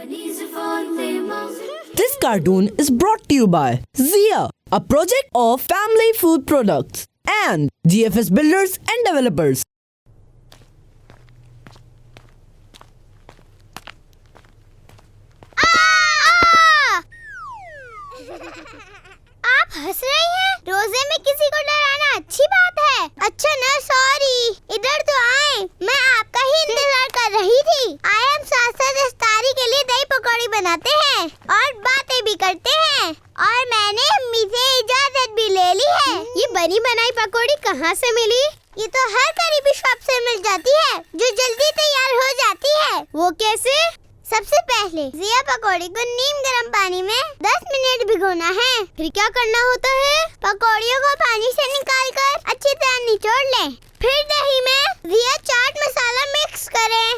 This cartoon is brought to you by Zia, a project of Family Food Products and GFS Builders and Developers. आप हंस रही हैं? रोजे में किसी को डराना अच्छी बात है। अच्छा ना, सॉरी। इधर तो आए, मैं आपका ही इंतजार कर रही थी। आए हम साथ साथ इफ्तारी के लिए दही पकौड़ी बनाते हैं और बातें भी करते हैं। और मैंने अम्मी से इजाजत भी ले ली है। ये बनी बनाई पकौड़ी कहाँ से मिली? ये तो हर करीबी शॉप से मिल जाती है, जो जल्दी तैयार हो जाती है। वो कैसे? सबसे पहले जिया पकौड़ी को नीम गर्म पानी में 10 मिनट भिगोना है। फिर क्या करना होता है? पकौड़ियों को पानी से निकालकर अच्छी तरह निचोड़ लें। फिर दही में जिया चाट मसाला मिक्स करें।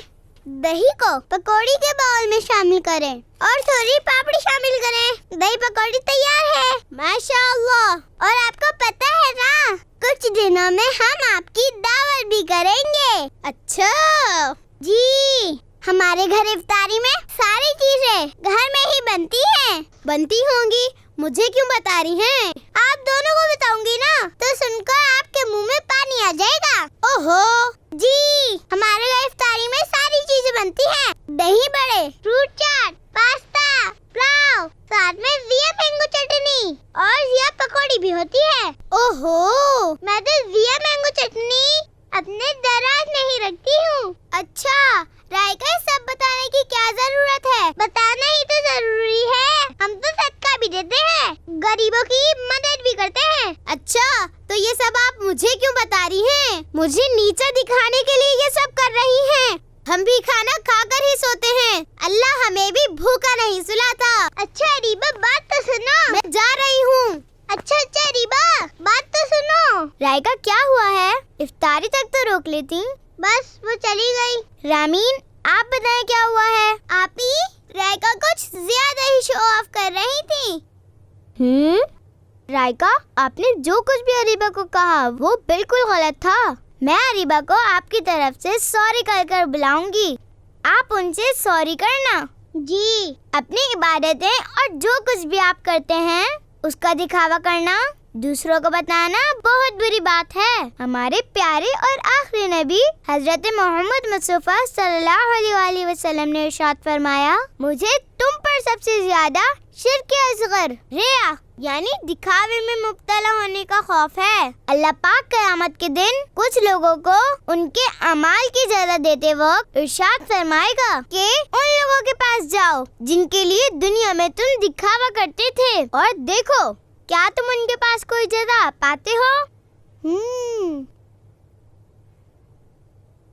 दही को पकौड़ी के बाउल में शामिल करें और थोड़ी पापड़ी शामिल करें। दही पकौड़ी तैयार है। माशाअल्लाह। और आपको पता है ना, कुछ दिनों में हम आपकी दावत भी करेंगे। अच्छा जी, हमारे घर इफ्तारी में सारी चीजें घर में ही बनती हैं। बनती होंगी, मुझे क्यों बता रही हैं? आप दोनों को बताऊंगी ना, तो सुनकर आपके मुंह में पानी आ जाएगा। ओहो जी, हमारे घर इफ्तारी में सारी चीजें बनती हैं। दही बड़े, फ्रूट चाट, पास्ता, पुलाव, साथ में जिया मैंगो चटनी और जिया पकौड़ी भी होती है। ओहो, मैं तो जिया मैंगो चटनी अपने दराज में ही रखती हूँ। अच्छा रायका, सब बताने की क्या जरूरत है? बताना ही तो जरूरी है। हम तो सदका भी देते हैं, गरीबों की मदद भी करते हैं। अच्छा, तो ये सब आप मुझे क्यों बता रही हैं? मुझे नीचा दिखाने के लिए ये सब कर रही हैं। हम भी खाना खाकर ही सोते हैं। अल्लाह हमें भी भूखा नहीं सुलाता। अच्छा रीबा, बात तो सुनो। मैं जा रही हूँ। अच्छा रीबा, बात तो सुनो। रायका, क्या हुआ है? इफ्तारी तक तो रोक लेती। बस वो चली गई। रामीन, आप बताएं क्या हुआ है? आप ही रायका कुछ ज्यादा ही शो ऑफ कर रही थी। रायका, आपने जो कुछ भी अरीबा को कहा वो बिल्कुल गलत था। मैं अरीबा को आपकी तरफ से सॉरी कहकर बुलाऊंगी। आप उनसे सॉरी करना। जी। अपनी इबादतें और जो कुछ भी आप करते हैं उसका दिखावा करना, दूसरों को बताना बहुत बुरी बात है। हमारे प्यारे और आखिरी नबी हजरत मोहम्मद मुस्तफा सल्लल्लाहु अलैहि वसल्लम ने इरशाद फरमाया, मुझे तुम पर सबसे ज्यादा शिर्क असगर, रिया यानी दिखावे में मुब्तला होने का खौफ है। अल्लाह पाक क़यामत के दिन कुछ लोगों को उनके अमाल की जरूरत देते वक्त इरशाद फरमाएगा कि उन लोगों के पास जाओ जिनके लिए दुनिया में तुम दिखावा करते थे, और देखो क्या तुम उनके पास कोई जगह पाते हो?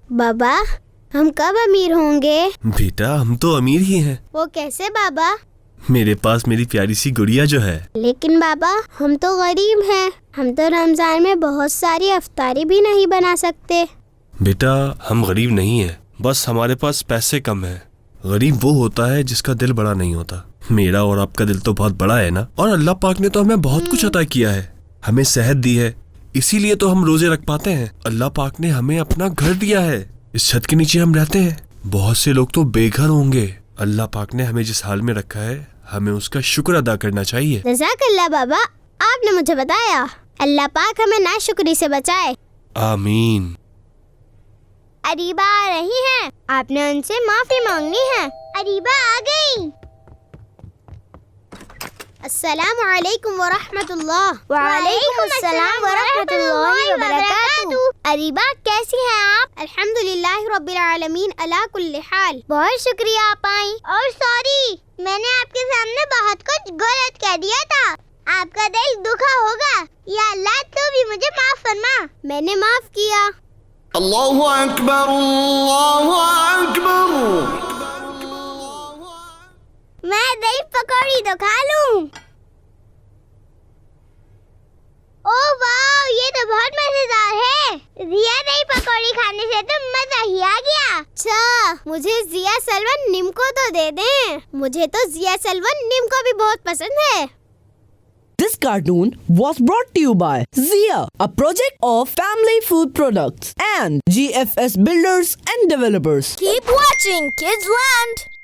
बाबा, हम कब अमीर होंगे? बेटा, हम तो अमीर ही हैं। वो कैसे बाबा? मेरे पास मेरी प्यारी सी गुड़िया जो है। लेकिन बाबा, हम तो गरीब हैं। हम तो रमजान में बहुत सारी इफ्तारी भी नहीं बना सकते। बेटा, हम गरीब नहीं हैं, बस हमारे पास पैसे कम हैं। गरीब वो होता है जिसका दिल बड़ा नहीं होता। मेरा और आपका दिल तो बहुत बड़ा है ना। और अल्लाह पाक ने तो हमें बहुत कुछ अता किया है, हमें सेहत दी है, इसीलिए तो हम रोजे रख पाते हैं। अल्लाह पाक ने हमें अपना घर दिया है, इस छत के नीचे हम रहते हैं। बहुत से लोग तो बेघर होंगे। अल्लाह पाक ने हमें जिस हाल में रखा है, हमें उसका शुक्र अदा करना चाहिए। जज़ाकल्लाह बाबा, आपने मुझे बताया। अल्लाह पाक हमें नाशुक्री से बचाए। आमीन। अरीबा आ रही हैं, आपने उनसे माफी मांगनी है। अरीबा आ गई। अस्सलामु अलैकुम व रहमतुल्लाह। व अलैकुम अस्सलाम व रहमतुल्लाहि व बरकातुहू। अरीबा, कैसी हैं आप? अल्हम्दुलिल्लाह रब्बिल आलमीन अला कुल्ली हाल। बहुत शुक्रिया आप आई। और सॉरी, मैंने आपके सामने बहुत कुछ गलत कह दिया था। आपका दिल दुखा होगा। या अल्लाह, तो भी मुझे माफ फरमा। मैंने माफ किया। अल्लाहु अकबर, अल्लाहु अकबर। मैं दही पकौड़ी तो खा लूं। ओह वाह, ये तो बहुत मजेदार है। जिया दही पकौड़ी खाने से तो मजा ही आ गया। अच्छा, मुझे जिया सलवन नीम को तो दे दें। मुझे तो जिया सलवन नीम को भी बहुत पसंद है। This cartoon was brought to you by Zia, a project of Family Food Products and GFS Builders and Developers. Keep watching Kids Land.